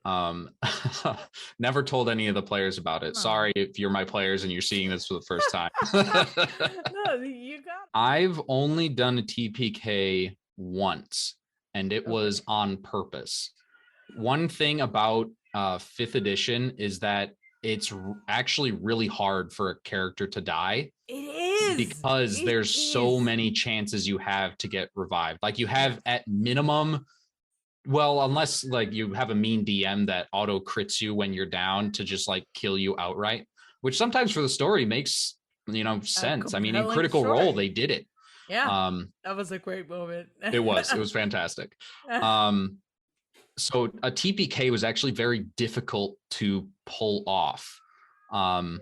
Um, never told any of the players about it. No. Sorry if you're my players and you're seeing this for the first time. No, you got I've only done a TPK once, and it okay. was on purpose. One thing about fifth edition is that it's actually really hard for a character to die It is. because It there's so is. many chances you have to get revived. Like you have Yes. at minimum, well, unless like you have a mean DM that auto crits you when you're down to just like kill you outright, which sometimes for the story makes A sense. I mean, in compelling Critical Role story. they did it. Yeah. Um, That was a great moment. it was fantastic. Um, so a TPK was actually very difficult to pull off, Yeah.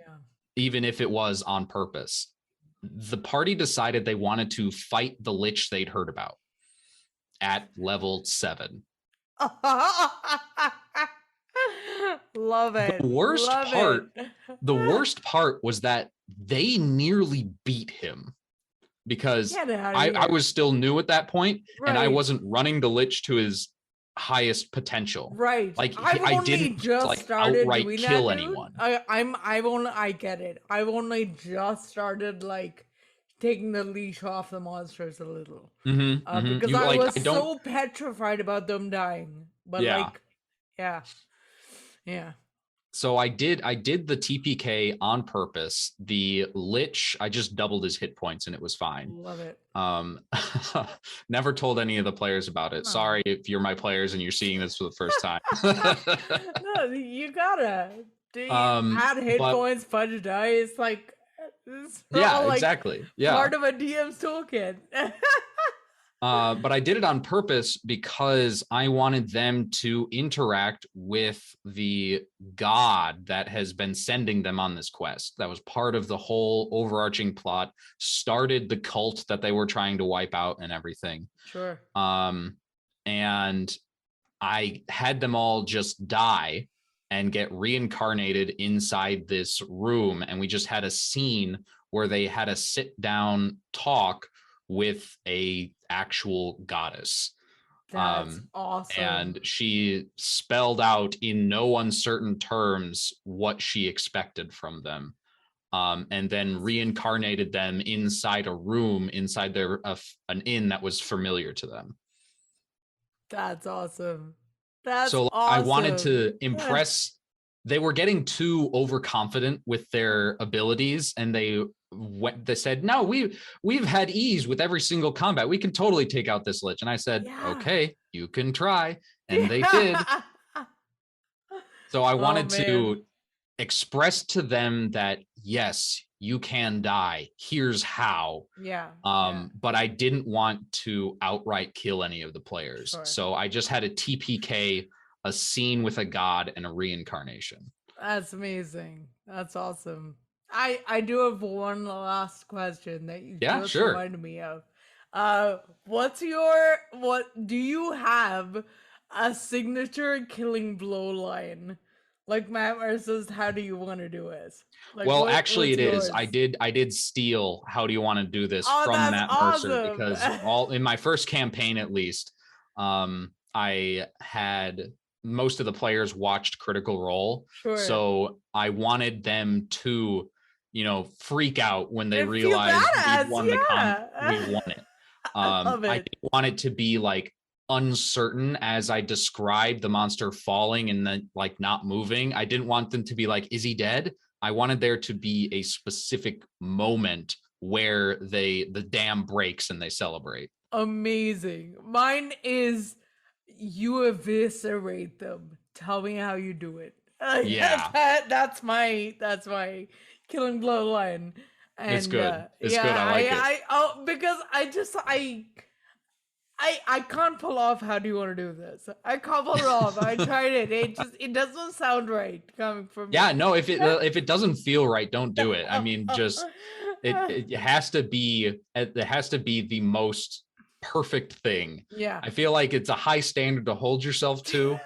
even if it was on purpose. The party decided they wanted to fight the lich they'd heard about at level 7. Love The it. worst Love it. part, the worst part was that they nearly beat him because Get out of I here. was still new at that point and I Right. wasn't running the lich to his highest potential. Right. Like I've I only didn't just like started outright doing that, kill dude. anyone. I get it. I've only just started like taking the leash off the monsters a little. Mm-hmm, mm-hmm. Because You I like was I don't. so petrified about them dying. But Yeah. like, yeah. Yeah. So I did the TPK on purpose. The lich, I just doubled his hit points and it was fine. Love it. Um, never told any of the players about it. No. Sorry if you're my players and you're seeing this for the first time. No, you gotta. Do you add hit But points, fudge dice? Like, it's yeah, all like exactly. Yeah. part of a DM's toolkit. But I did it on purpose because I wanted them to interact with the god that has been sending them on this quest. That was part of the whole overarching plot, started the cult that they were trying to wipe out and everything. Sure. And I had them all just die and get reincarnated inside this room. And we just had a scene where they had a sit down talk with a actual goddess. That's awesome. And she spelled out in no uncertain terms what she expected from them. And then reincarnated them inside a room inside an inn that was familiar to them. That's awesome. That's So I wanted awesome. to impress. They were getting too overconfident with their abilities, and they said, "No, we've had ease with every single combat. We can totally take out this lich." And I said, Yeah. "Okay, you can try," and they did. Yeah. So I Oh wanted man. to express to them that yes, you can die. Here's how. Yeah. Yeah. But I didn't want to outright kill any of the players. Sure. So I just had a TPK, a scene with a god, and a reincarnation. That's amazing. That's awesome. I do have one last question that you Yeah, just sure. reminded me of. What do you have a signature killing blow line? Like Matt versus how do you want to do it? Like Well, actually, what's it is. yours? I did steal "How do you want to do this" Oh, from that's Matt Mercer awesome. because all in my first campaign, at least, I had most of the players watched Critical Role, Sure. so I wanted them to, freak out when they And feel realized we badass, won yeah. we won it. I love I it. didn't want it to be like uncertain as I described the monster falling and then like not moving. I didn't want them to be like, is he dead? I wanted there to be a specific moment where the dam breaks and they celebrate. Amazing. Mine is you eviscerate them. Tell me how you do it. Yeah, That's my killing blow line. it's And good. It's good. yeah, I like it. because I can't pull off how do you want to do this? I can't pull it off. I tried it. It doesn't sound right coming from Yeah, me. no, if it doesn't feel right, don't do it. I mean, just it has to be the most perfect thing. Yeah. I feel like it's a high standard to hold yourself to.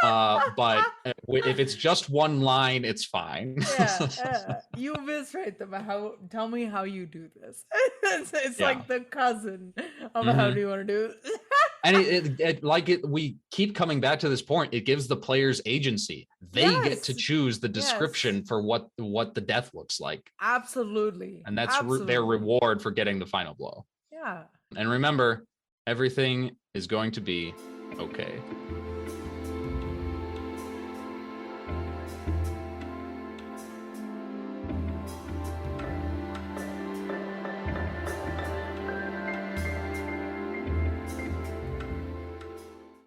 But if it's just one line, it's fine. Yeah, you eviscerate them. Tell me how you do this. It's Yeah. like the cousin of how do Hmm. you want to do it. And we keep coming back to this point. It gives the players agency. They get to Yes. choose the Yes. description for what the death looks like. Absolutely. And that's their Absolutely. reward for getting the final blow. Yeah. And remember, everything is going to be okay.